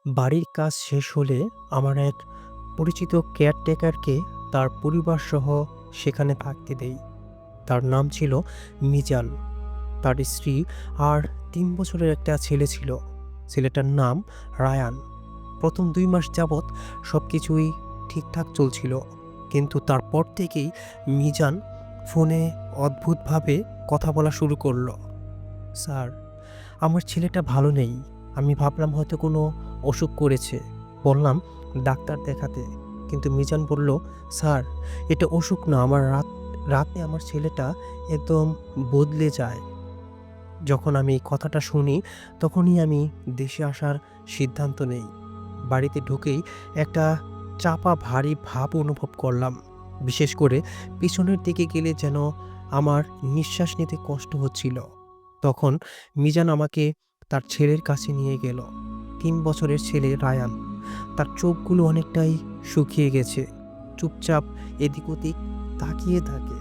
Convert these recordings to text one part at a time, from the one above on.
বাড়ির কাজ শেষ হলে আমার এক পরিচিত কেয়ারটেকারকে তার পরিবারসহ সেখানে থাকতে দেই। তার নাম ছিল মিজান। তার স্ত্রী আর ৩ বছরের একটা ছেলে ছিল। ছেলেটার নাম রায়ান। প্রথম ২ মাস যাবৎ সব কিছুই ঠিকঠাক চলছিল, কিন্তু তারপর থেকেই মিজান ফোনে অদ্ভুতভাবে কথা বলা শুরু করলো। স্যার, আমার ছেলেটা ভালো নেই। আমি ভাবলাম হয়তো কোনো অসুখ করেছে। বললাম ডাক্তার দেখাতে। কিন্তু মিজান বলল, স্যার, এটা অসুখ না। আমার রাতে আমার ছেলেটা একদম বদলে যায়। যখন আমি এই কথাটা শুনি তখনই আমি দেশে আসার সিদ্ধান্ত নেই। বাড়িতে ঢুকেই একটা চাপা ভারী ভাব অনুভব করলাম। বিশেষ করে পিছনের দিকে গেলে যেন আমার নিঃশ্বাস নিতে কষ্ট হচ্ছিল। তখন মিজান আমাকে তার ছেলের কাছে নিয়ে গেল। ৩ বছরের ছেলে রায়ান। তার চোখগুলো অনেকটাই শুকিয়ে গেছে। চুপচাপ এদিক ওদিক তাকিয়ে থাকে।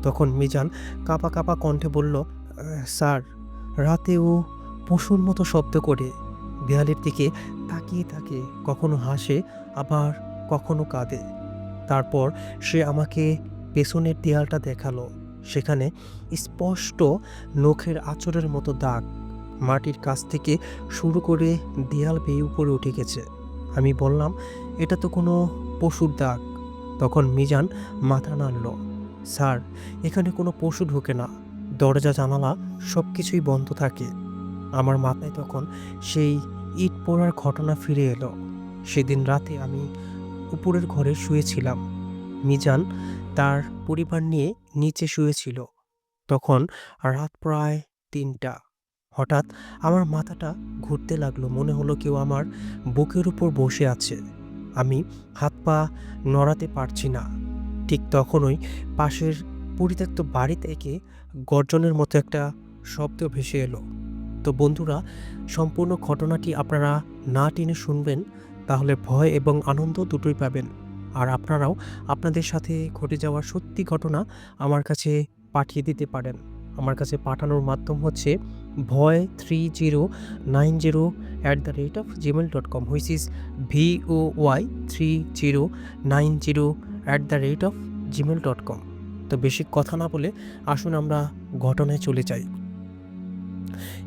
তখন মিজান কাঁপা কাঁপা কণ্ঠে বলল, স্যার, রাতে ও পশুর মতো শব্দ করে দেয়ালের দিকে তাকিয়ে থাকে। কখনো হাসে, আবার কখনো কাঁদে। তারপর সে আমাকে পেছনের দেয়ালটা দেখালো। সেখানে স্পষ্ট নখের আঁচড়ের মতো দাগ। মাটির কাছ থেকে শুরু করে দেয়াল বেয়ে উপরে উঠে গেছে। আমি বললাম, এটা তো কোনো পশুর দাগ। তখন মিজান মাথা নাড়ল। স্যার, এখানে কোনো পশু ঢোকে না। দরজা জানালা সব কিছুই বন্ধ থাকে। আমার মাথায় তখন সেই ইট পোড়ার ঘটনা ফিরে এলো। সেদিন রাতে আমি উপরের ঘরে শুয়েছিলাম। মিজান তার পরিবার নিয়ে নিচে শুয়েছিল। তখন রাত প্রায় ৩টা। হঠাৎ আমার মাথাটা ঘুরতে লাগলো। মনে হলো কেউ আমার বুকের উপর বসে আছে। আমি হাত পা নড়াতে পারছি না। ঠিক তখনই পাশের পরিত্যক্ত বাড়ি থেকে গর্জনের মতো একটা শব্দ ভেসে এলো। তো বন্ধুরা, সম্পূর্ণ ঘটনাটি আপনারা না টেনে শুনবেন, তাহলে ভয় এবং আনন্দ দুটোই পাবেন। আর আপনারাও আপনাদের সাথে ঘটে যাওয়া সত্যি ঘটনা আমার কাছে পাঠিয়ে দিতে পারেন। আমার কাছে পাঠানোর মাধ্যম হচ্ছে voy3090@gmail.com, হুইচ ইজ voy3090@gmail.com। তো বেশি কথা না বলে আসুন আমরা ঘটনায় চলে যাই।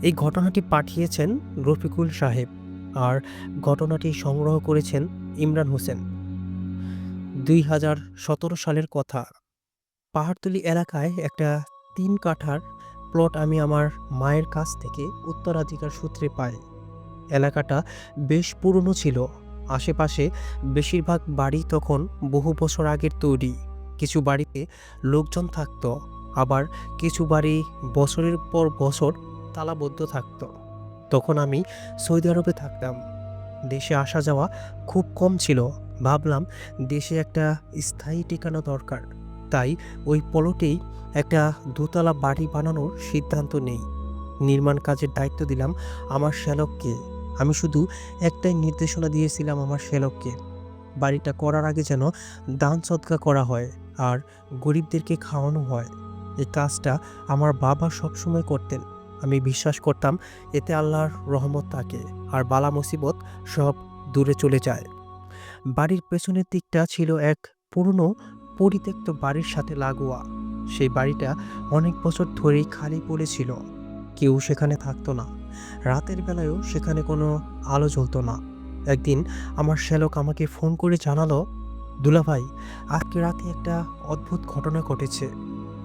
এই ঘটনাটি পাঠিয়েছেন রফিকুল সাহেব, আর ঘটনাটি সংগ্রহ করেছেন ইমরান হোসেন। ২০১৭ সালের কথা। পাহাড়তলী এলাকায় একটা ৩ কাঠার প্লট আমি আমার মায়ের কাছ থেকে উত্তরাধিকার সূত্রে পাই। এলাকাটা বেশ পুরনো ছিল। আশেপাশে বেশিরভাগ বাড়ি তখন বহু বছর আগের তৈরি। কিছু বাড়িতে লোকজন থাকতো, আবার কিছু বাড়ি বছরের পর বছর তালাবদ্ধ থাকতো। তখন আমি সৌদি আরবে থাকতাম। দেশে আসা যাওয়া খুব কম ছিল। ভাবলাম দেশে একটা স্থায়ী ঠিকানা দরকার। তাই ওই প্লটেই একটা দোতলা বাড়ি বানানোর সিদ্ধান্ত নেই। নির্মাণ কাজের দায়িত্ব দিলাম আমার শ্যালককে। আমি শুধু একটাই নির্দেশনা দিয়েছিলাম আমার শ্যালককে, বাড়িটা করার আগে যেন দান সদকা করা হয় আর গরিবদেরকে খাওয়ানো হয়। এই কাজটা আমার বাবা সবসময় করতেন। আমি বিশ্বাস করতাম এতে আল্লাহর রহমত থাকে আর বালা মুসিবত সব দূরে চলে যায়। বাড়ির পেছনের দিকটা ছিল এক পুরনো পরিত্যক্ত বাড়ির সাথে লাগোয়া। সেই বাড়িটা অনেক বছর ধরেই খালি পড়েছিল। কেউ সেখানে থাকতো না। রাতের বেলায়ও সেখানে কোনো আলো জ্বলতো না। একদিন আমার শ্যালক আমাকে ফোন করে জানালো, দুলাভাই, আজকে রাতে একটা অদ্ভুত ঘটনা ঘটেছে।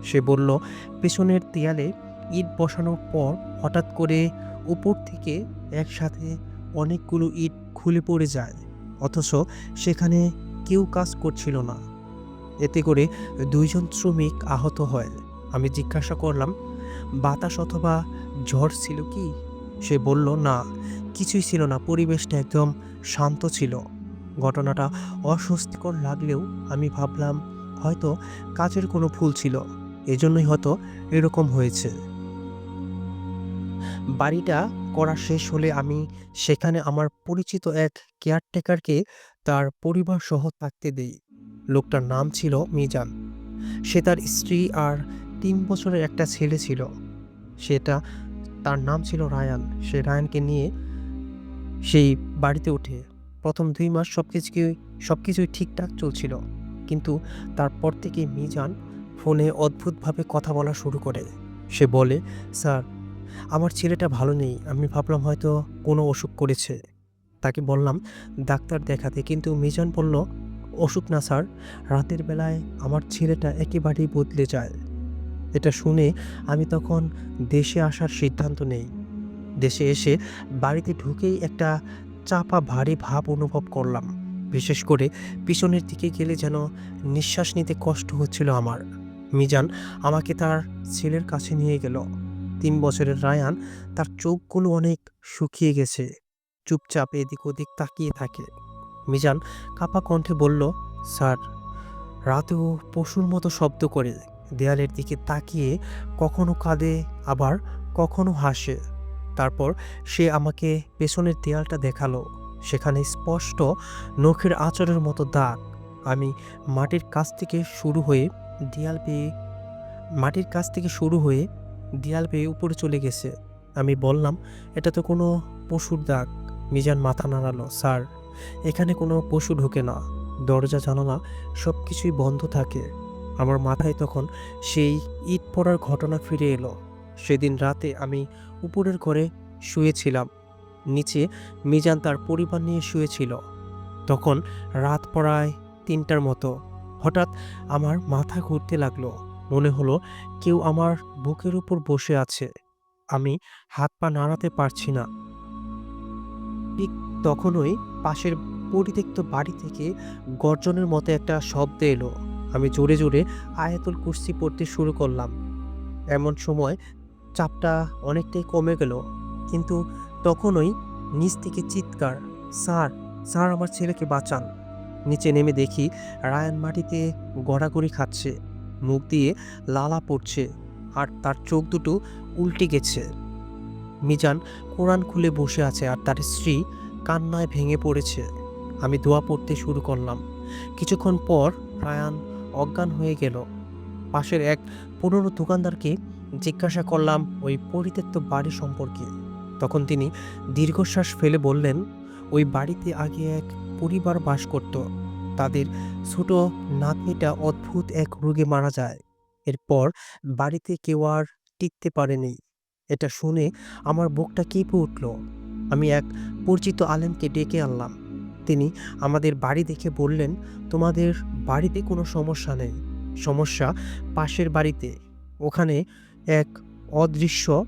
সে বলল, পেছনের দেয়ালে ইট বসানোর পর হঠাৎ করে উপর থেকে একসাথে অনেকগুলো ইট খুলে পড়ে যায়, অথচ সেখানে কেউ কাজ করছিল না। এতে করে ২ জন শ্রমিক আহত হয়। আমি জিজ্ঞাসা করলাম, বাতাস অথবা ঝড় ছিল কি? সে বলল, না, কিছুই ছিল না। পরিবেশটা একদম শান্ত ছিল। ঘটনাটা অস্বস্তিকর লাগলেও আমি ভাবলাম হয়তো কাজের কোনো ভুল ছিল, এজন্যই হয়তো এরকম হয়েছে। বাড়িটা করা শেষ হলে আমি সেখানে আমার পরিচিত এক কেয়ারটেকারকে তার পরিবার সহ থাকতে দেই। লোকটার নাম ছিল মিজান। সে তার স্ত্রী আর ৩ বছরের একটা ছেলে ছিল। সেটা তার নাম ছিল রায়ান। সে রায়ানকে নিয়ে সেই বাড়িতে উঠে প্রথম ২ মাস সবকিছুই ঠিকঠাক চলছিল। কিন্তু তারপর থেকে মিজান ফোনে অদ্ভুতভাবে কথা বলা শুরু করে। সে বলে, "স্যার, আমার ছেলেটা ভালো নেই। আমি ভাবলাম হয়তো কোনো অসুখ করেছে।" তাকে বললাম ডাক্তার দেখাতে, কিন্তু মিজান বলল, "অসুখ না স্যার, রাতের বেলায় আমার ছেলেটা একেবারেই বদলে যায়।" এটা শুনে আমি তখন দেশে আসার সিদ্ধান্ত নেই। দেশে এসে বাড়িতে ঢুকেই একটা চাপা ভারী ভাব অনুভব করলাম। বিশেষ করে পিছনের দিকে গেলে যেন নিঃশ্বাস নিতে কষ্ট হচ্ছিল আমার। মিজান আমাকে তার ছেলের কাছে নিয়ে গেল। ৩ বছরের রায়ান, তার চোখগুলো অনেক শুকিয়ে গেছে, চুপচাপ এদিক ওদিক তাকিয়ে থাকে। মিজান কাঁপা কণ্ঠে বলল, "স্যার, রাতেও পশুর মতো শব্দ করে, দেয়ালের দিকে তাকিয়ে কখনো কাঁদে আবার কখনো হাসে।" তারপর সে আমাকে পেছনের দেয়ালটা দেখালো। সেখানে স্পষ্ট নখের আঁচড়ের মতো দাগ। আমি মাটির কাছ থেকে শুরু হয়ে দেয়াল বেয়ে মাটির কাছ থেকে শুরু হয়ে দেয়াল বেয়ে উপরে চলে গেছে। আমি বললাম, "এটা তো কোনো পশুর দাগ।" মিজান মাথা নাড়ালো, "স্যার, এখানে কোনো পশু ঢোকে না। দরজা জানালা সব কিছুই বন্ধ থাকে।" আমার মাথায় তখন সেই ইট পড়ার ঘটনা ফিরে এলো। সেদিন রাতে আমি উপরের ঘরে শুয়েছিলাম। নিচে মিজান তার পরিবার নিয়ে শুয়েছিল। তখন রাত প্রায় ৩টার মতো। হঠাৎ আমার মাথা ঘুরতে লাগলো। মনে হলো কেউ আমার বুকের উপর বসে আছে। আমি হাত পা নাড়াতে পারছি না। ঠিক তখনই পাশের পরিত্যক্ত বাড়ি থেকে গর্জনের মতো একটা শব্দ এলো। আমি জোরে জোরে আয়াতুল কুরসি পড়তে শুরু করলাম। এমন সময় চাপটা অনেকটাই কমে গেল। কিন্তু তখনই নিচ থেকে চিৎকার, "স্যার, স্যার, আমার ছেলেকে বাঁচান!" নিচে নেমে দেখি রায়ান মাটিতে গড়াগড়ি খাচ্ছে, মুখ দিয়ে লালা পড়ছে, আর তার চোখ দুটো উল্টে গেছে। মিজান কোরআন খুলে বসে আছে, আর তার স্ত্রী কান্নায় ভেঙে পড়েছে। আমি দোয়া পড়তে শুরু করলাম। কিছুক্ষণ পর রায়ান অজ্ঞান হয়ে গেল। পাশের এক পুরনো দোকানদারকে জিজ্ঞাসা করলাম ওই পরিত্যক্ত বাড়ি সম্পর্কে। তখন তিনি দীর্ঘশ্বাস ফেলে বললেন, "ওই বাড়িতে আগে এক পরিবার বাস করত। তাদের ছোট নাতনিটা অদ্ভুত এক রোগে মারা যায়। এরপর বাড়িতে কেউ আর টিকতে পারেনি।" এটা শুনে আমার বুকটা কেঁপে উঠল। আমি এক পরিচিত আলেমকে ডেকে আনলাম। তিনি আমাদের বাড়ি দেখে বললেন, "তোমাদের বাড়িতে কোনো সমস্যা নেই। সমস্যা পাশের বাড়িতে। ওখানে এক অদৃশ্য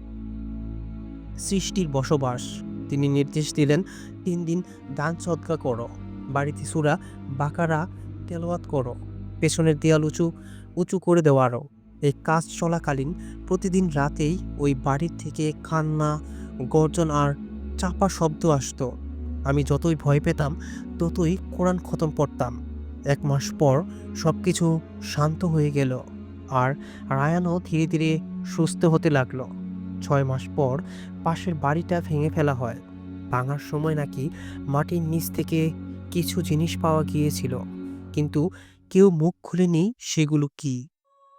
সৃষ্টির বসবাস।" তিনি নির্দেশ দিলেন, ৩ দিন দান সদকা করো, বাড়িতে সূরা বাকারা তেলাওয়াত করো, পেছনের দেয়াল উঁচু উঁচু করে দেওয়া আরও। এই কাজ চলাকালীন প্রতিদিন রাতেই ওই বাড়ির থেকে কান্না, গর্জন আর চাপা শব্দ আসতো। আমি যতই ভয় পেতাম ততই কোরআন খতম পড়তাম। ১ মাস পর সবকিছু শান্ত হয়ে গেল, আর রায়ানও ধীরে ধীরে সুস্থ হতে লাগলো। ৬ মাস পর পাশের বাড়িটা ভেঙে ফেলা হয়। ভাঙার সময় নাকি মাটির নিচ থেকে কিছু জিনিস পাওয়া গিয়েছিল, কিন্তু কেউ মুখ খুলেনি সেগুলো কি।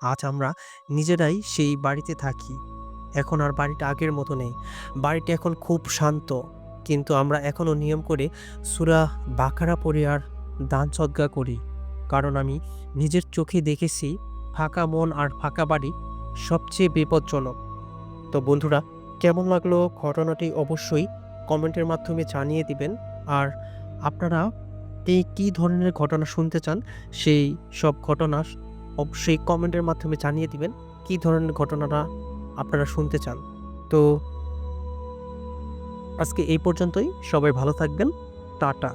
আজ আমরা নিজেরাই সেই বাড়িতে থাকি। এখন আর বাড়িটা আগের মতো নেই। বাড়িটা এখন খুব শান্ত, কিন্তু আমরা এখনও নিয়ম করে সূরা বাকারা পড়ি আর দান সদকা করি। কারণ আমি নিজের চোখে দেখেছি ফাঁকা মন আর ফাঁকা বাড়ি সবচেয়ে বিপজ্জনক। তো বন্ধুরা, কেমন লাগলো ঘটনাটি অবশ্যই কমেন্টের মাধ্যমে জানিয়ে দিবেন। আর আপনারা কী ধরনের ঘটনা শুনতে চান সেই সব ঘটনা অবশ্যই কমেন্টের মাধ্যমে জানিয়ে দিবেন। কী ধরনের ঘটনাটা আপনারা শুনতে চান। তো আজকে এই পর্যন্তই। সবাই ভালো থাকবেন। টাটা।